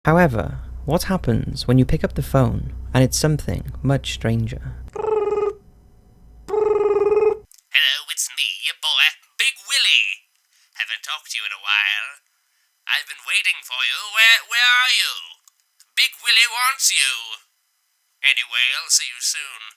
However, what happens when you pick up the phone and it's something much stranger? Hello, it's me, your boy, Big Willie. Haven't talked to you in a while. I've been waiting for you. Where are you? Big Willie wants you. Anyway, I'll see you soon.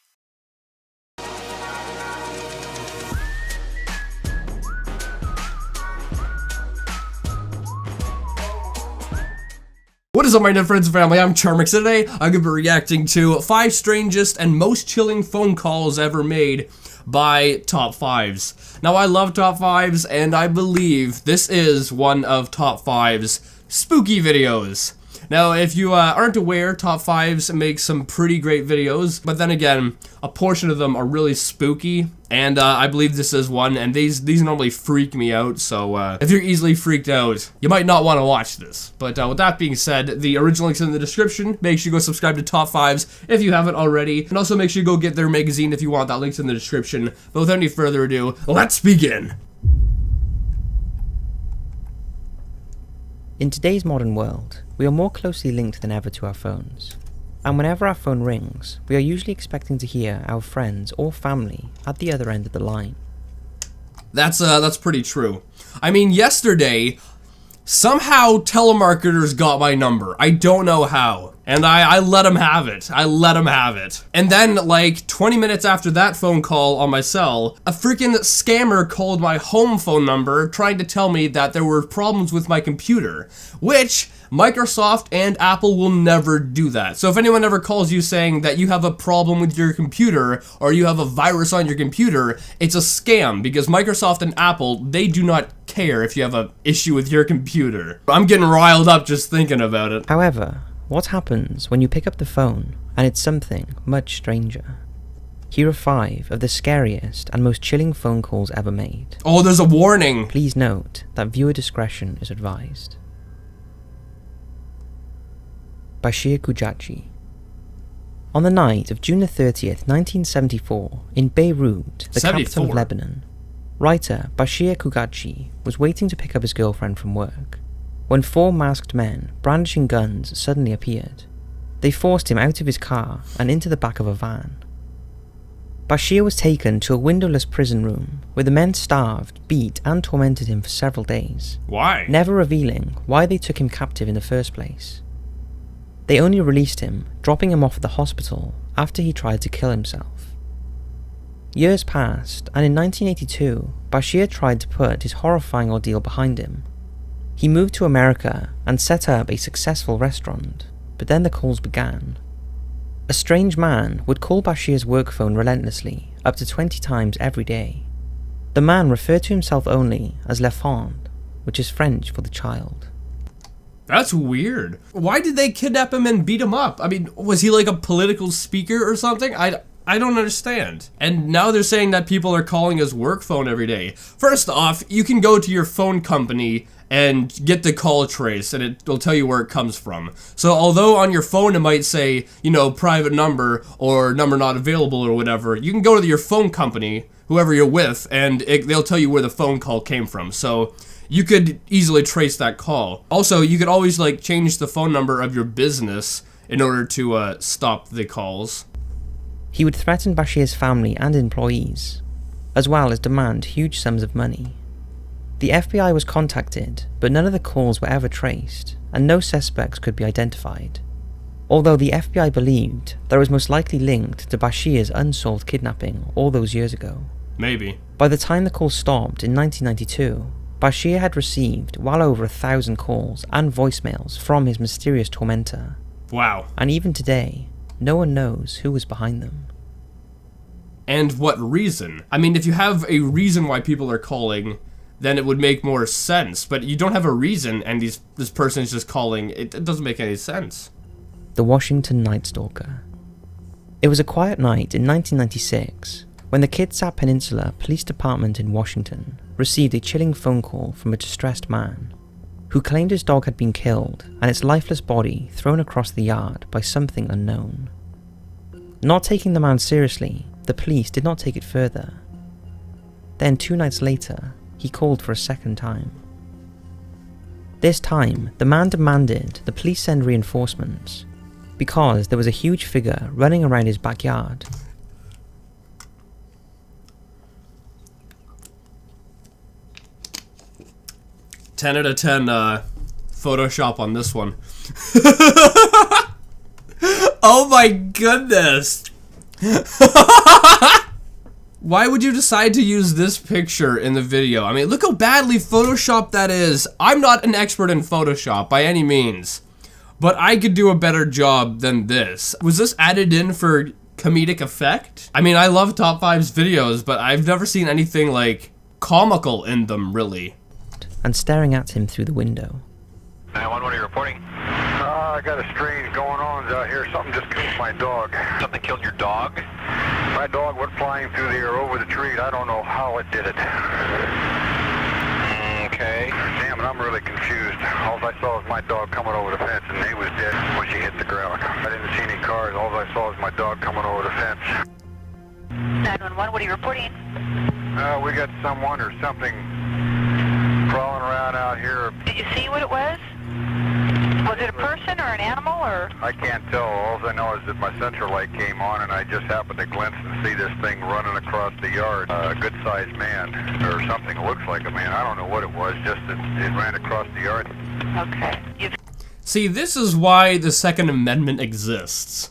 What is up, my net friends and family? I'm Charmx. Today, I'm going to be reacting to 5 strangest and most chilling phone calls ever made by Top 5s. Now, I love Top 5s, and I believe this is one of Top 5's spooky videos. Now, if you aren't aware, Top 5s make some pretty great videos, but then again, a portion of them are really spooky, and I believe this is one, and these normally freak me out, so if you're easily freaked out, you might not want to watch this. But with that being said, the original link's in the description. Make sure you go subscribe to Top 5s if you haven't already, and also make sure you go get their magazine if you want. That link's in the description. But without any further ado, let's begin! In today's modern world, we are more closely linked than ever to our phones. And whenever our phone rings, we are usually expecting to hear our friends or family at the other end of the line. That's pretty true. I mean, yesterday, somehow telemarketers got my number. I don't know how. And I let them have it. And then, like, 20 minutes after that phone call on my cell, a freaking scammer called my home phone number trying to tell me that there were problems with my computer, which Microsoft and Apple will never do that. So if anyone ever calls you saying that you have a problem with your computer or you have a virus on your computer, it's a scam, because Microsoft and Apple, they do not care if you have an issue with your computer. I'm getting riled up just thinking about it. However, what happens when you pick up the phone and it's something much stranger? Here are 5 of the scariest and most chilling phone calls ever made. Oh, there's a warning. Please note that viewer discretion is advised. Bashir Kujachi. On the night of June the 30th, 1974, in Beirut, the capital of Lebanon, writer Bashir Kujachi was waiting to pick up his girlfriend from work, when 4 masked men, brandishing guns, suddenly appeared. They forced him out of his car and into the back of a van. Bashir was taken to a windowless prison room, where the men starved, beat and tormented him for several days. Why? Never revealing why they took him captive in the first place. They only released him, dropping him off at the hospital after he tried to kill himself. Years passed, and in 1982, Bashir tried to put his horrifying ordeal behind him. He moved to America and set up a successful restaurant, but then the calls began. A strange man would call Bashir's work phone relentlessly, up to 20 times every day. The man referred to himself only as l'enfant, which is French for the child. That's weird. Why did they kidnap him and beat him up? I mean, was he like a political speaker or something? I don't understand. And now they're saying that people are calling his work phone every day. First off, you can go to your phone company and get the call trace, and it'll tell you where it comes from. So although on your phone it might say, you know, private number or number not available or whatever, you can go to your phone company, whoever you're with, and they'll tell you where the phone call came from. So you could easily trace that call. Also, you could always like change the phone number of your business in order to stop the calls. He would threaten Bashir's family and employees, as well as demand huge sums of money. The FBI was contacted, but none of the calls were ever traced, and no suspects could be identified, although the FBI believed that it was most likely linked to Bashir's unsolved kidnapping all those years ago. Maybe. By the time the calls stopped in 1992, Bashir had received well over 1,000 calls and voicemails from his mysterious tormentor. Wow. And even today, no one knows who was behind them. And what reason? I mean, if you have a reason why people are calling, then it would make more sense. But you don't have a reason, and this person is just calling. It doesn't make any sense. The Washington Night Stalker. It was a quiet night in 1996 when the Kitsap Peninsula Police Department in Washington received a chilling phone call from a distressed man who claimed his dog had been killed and its lifeless body thrown across the yard by something unknown. Not taking the man seriously, the police did not take it further. Then 2 nights later, he called for a second time. This time, the man demanded the police send reinforcements because there was a huge figure running around his backyard. Ten out of 10 Photoshop on this one. Oh my goodness! Why would you decide to use this picture in the video? I mean, look how badly photoshopped that is. I'm not an expert in Photoshop by any means, but I could do a better job than this. Was this added in for comedic effect? I mean, I love Top 5's videos, but I've never seen anything like comical in them, really. And staring at him through the window. 911, what are you reporting? I got a strange going on out here. Something just killed my dog. Something killed your dog? My dog went flying through the air over the tree. I don't know how it did it. Okay. Damn it, I'm really confused. All I saw was my dog coming over the fence, and he was dead when she hit the ground. I didn't see any cars. All I saw was my dog coming over the fence. 911, what are you reporting? We got someone or something crawling around out here. Did you see what it was? Was it a person or an animal or? I can't tell. All I know is that my central light came on, and I just happened to glimpse and see this thing running across the yard. A good-sized man, or something that looks like a man. I don't know what it was, just that it ran across the yard. Okay. See, this is why the Second Amendment exists.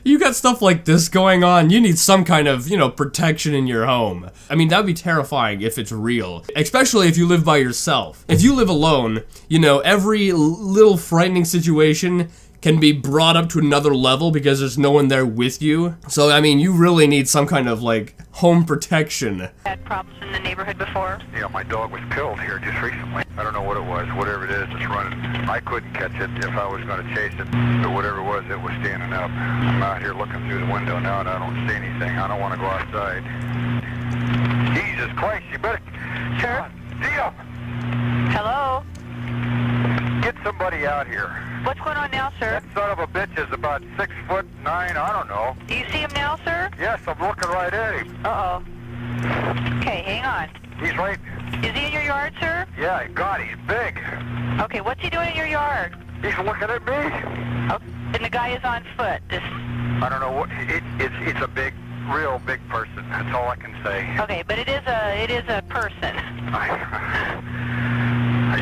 You got stuff like this going on, you need some kind of, protection in your home. I mean, that'd be terrifying if it's real, especially if you live by yourself. If you live alone, every little frightening situation can be brought up to another level because there's no one there with you. So, I mean, you really need some kind of, home protection. Had problems in the neighborhood before? Yeah, my dog was killed here just recently. I don't know what it was. Whatever it is, it's running. I couldn't catch it if I was going to chase it. But whatever it was standing up. I'm out here looking through the window now, and I don't see anything. I don't want to go outside. Jesus Christ, you better... Sure. Dio! Hello? Get somebody out here. What's going on now, sir? That son of a bitch is about 6'9", I don't know. Do you see him now, sr? Yes, I'm looking right at him. Uh-oh. Okay, hang on. He's right... Is he in your yard, sir? Yeah, God, he's big. Okay, what's he doing in your yard? He's looking at me. Oh, and the guy is on foot. I don't know what... It's a big, real big person. That's all I can say. Okay, but it is a person.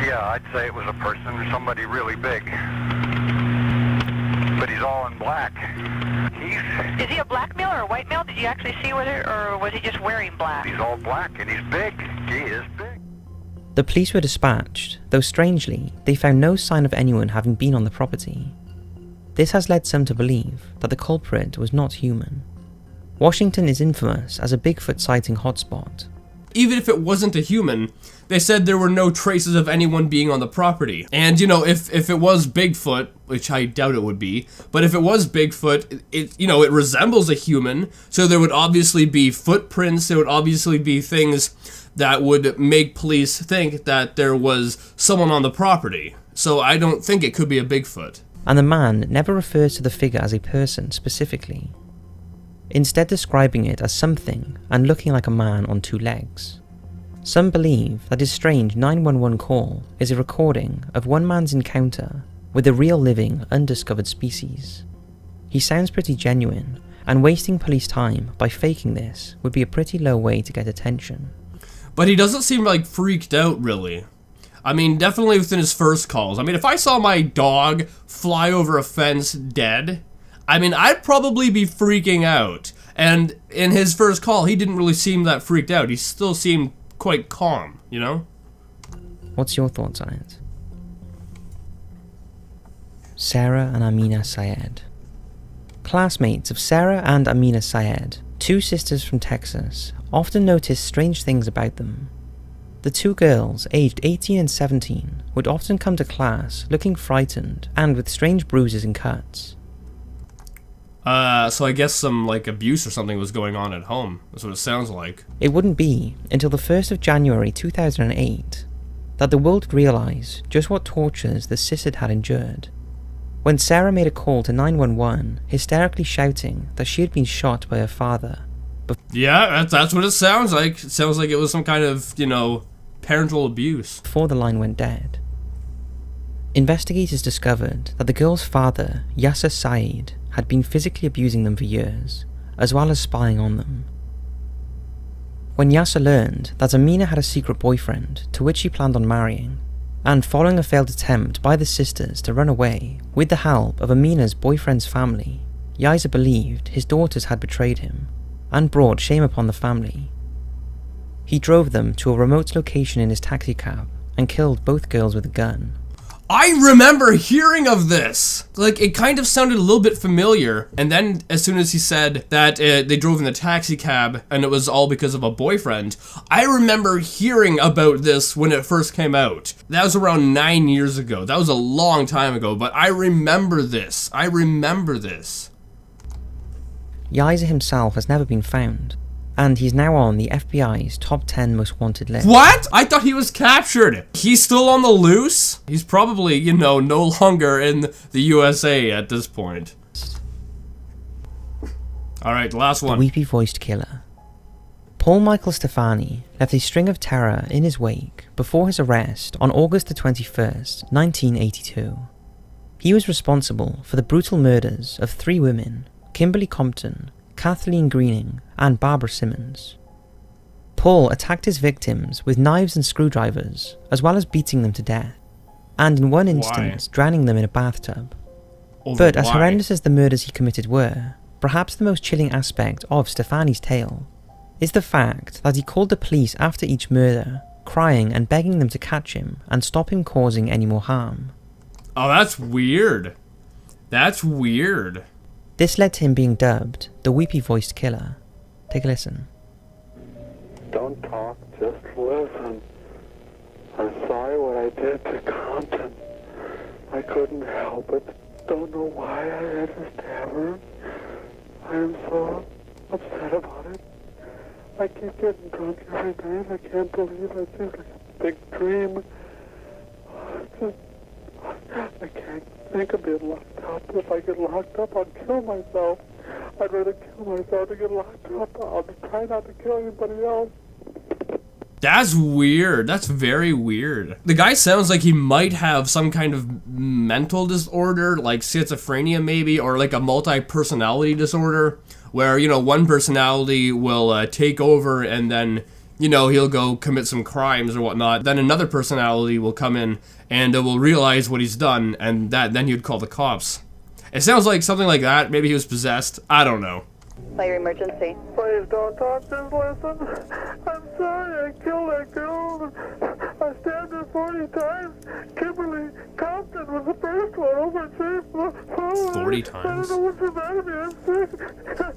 Yeah, I'd say it was a person or somebody really big. But he's all in black. Is he a black male or a white male? Did you actually see whether, or was he just wearing black? He's all black and he's big. He is big. The police were dispatched, though strangely, they found no sign of anyone having been on the property. This has led some to believe that the culprit was not human. Washington is infamous as a Bigfoot sighting hotspot. Even if it wasn't a human, they said there were no traces of anyone being on the property. And, if it was Bigfoot, which I doubt it would be, but if it was Bigfoot, it resembles a human, so there would obviously be footprints, there would obviously be things that would make police think that there was someone on the property. So I don't think it could be a Bigfoot. And the man never refers to the figure as a person specifically, instead describing it as something and looking like a man on two legs. Some believe that his strange 911 call is a recording of one man's encounter with a real living undiscovered species. He sounds pretty genuine, and wasting police time by faking this would be a pretty low way to get attention. But he doesn't seem freaked out, really. I mean, definitely within his first calls. I mean, if I saw my dog fly over a fence dead, I'd probably be freaking out. And in his first call, he didn't really seem that freaked out. He still seemed quite calm, What's your thoughts on it? Sarah and Amina Syed. Classmates of Sarah and Amina Syed, two sisters from Texas, often noticed strange things about them. The two girls, aged 18 and 17, would often come to class looking frightened and with strange bruises and cuts. So I guess some, abuse or something was going on at home. That's what it sounds like. It wouldn't be until the 1st of January 2008 that the world would realise just what tortures the sisters had endured, when Sarah made a call to 911, hysterically shouting that she had been shot by her father. Yeah, that's what it sounds like. It sounds like it was some kind of, parental abuse. Before the line went dead. Investigators discovered that the girl's father, Yasser Saeed, had been physically abusing them for years, as well as spying on them. When Yasser learned that Amina had a secret boyfriend to which she planned on marrying, and following a failed attempt by the sisters to run away with the help of Amina's boyfriend's family, Yasser believed his daughters had betrayed him and brought shame upon the family. He drove them to a remote location in his taxicab and killed both girls with a gun. I remember hearing of this! Like, it kind of sounded a little bit familiar, and then as soon as he said that they drove in the taxi cab and it was all because of a boyfriend, I remember hearing about this when it first came out. That was around 9 years ago. That was a long time ago, but I remember this. I remember this. Yasser himself has never been found, and he's now on the FBI's top 10 most wanted list. What? I thought he was captured. He's still on the loose? He's probably, you know, no longer in the USA at this point. Alright, last one. The weepy-voiced killer. Paul Michael Stefani left a string of terror in his wake before his arrest on August the 21st, 1982. He was responsible for the brutal murders of 3 women, Kimberly Compton, Kathleen Greening, and Barbara Simmons. Paul attacked his victims with knives and screwdrivers, as well as beating them to death, and in one instance drowning them in a bathtub. But as horrendous as the murders he committed were, perhaps the most chilling aspect of Stefani's tale is the fact that he called the police after each murder, crying and begging them to catch him and stop him causing any more harm. Oh, that's weird. That's weird. This led to him being dubbed the weepy-voiced killer. Take a listen. Don't talk, just listen. I'm sorry what I did to Compton. I couldn't help it. Don't know why I had to stab her. I am so upset about it. I keep getting drunk every night. I can't believe it. It's just like a big dream. I can't think of being locked up. If I get locked up, I'll kill myself. I'd rather kill myself than get locked up. I'll try not to kill anybody else. That's weird. That's very weird. The guy sounds like he might have some kind of mental disorder, like schizophrenia maybe, or like a multi-personality disorder, where, you know, one personality will take over and then, you know, he'll go commit some crimes or whatnot. Then another personality will come in and will realize what he's done, and then he would call the cops. It sounds like something like that. Maybe he was possessed. I don't know. Fire emergency. Please don't talk, just listen. I'm sorry I killed that girl. I stabbed her 40 times. Kimberly Compton was the first one. Over 40 times? I don't know what's the matter with me. I'm sick.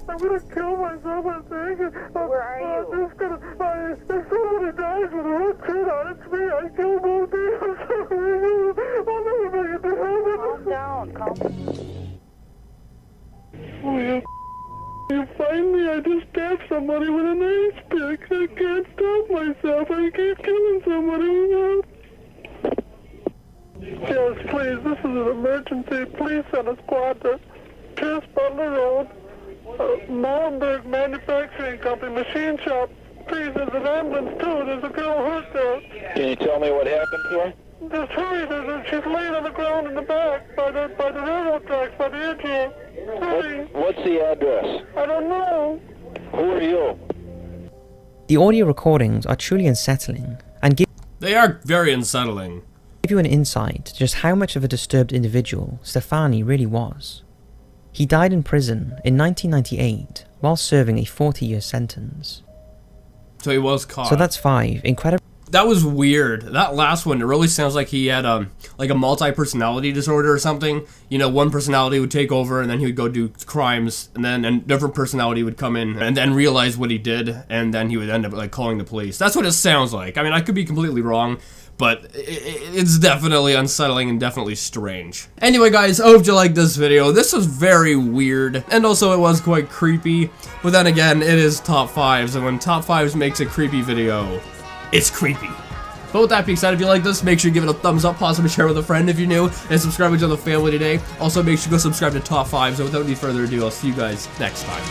I'm gonna kill myself, I think. Where are you? I'm just gonna... if somebody dies with a red shirt on, it's me. I killed both of them. I'm sorry. I'll never make it to heaven. Calm down, calm down. Oh, you find me, I just stabbed somebody with an ice pick. I can't stop myself. I keep killing somebody. Yes, please, this is an emergency. Please send a squad to Pierce Butler Road, Molenberg Manufacturing Company, machine shop. Please, there's an ambulance too. There's a girl hurt there. Can you tell me what happened to her? Just hurry, she's laying on the ground in the back by the railroad tracks, by the edge here. Hurry. What's the address? I don't know. Who are you? The audio recordings are truly unsettling and give They are very unsettling. you an insight to just how much of a disturbed individual Stefani really was. He died in prison in 1998 while serving a 40-year sentence. So he was caught. So that's 5 incredible... That was weird. That last one, it really sounds like he had like a multi-personality disorder or something. You know, one personality would take over and then he would go do crimes, and then a different personality would come in and then realize what he did, and then he would end up like calling the police. That's what it sounds like. I mean, I could be completely wrong, but it's definitely unsettling and definitely strange. Anyway guys, I hope you liked this video. This was very weird, and also it was quite creepy, but then again, it is Top 5s, and when Top 5s makes a creepy video, it's creepy. But with that being said, if you like this, make sure you give it a thumbs up, possibly share with a friend if you're new, and subscribe to the family today. Also, make sure you go subscribe to Top 5s, and without any further ado, I'll see you guys next time.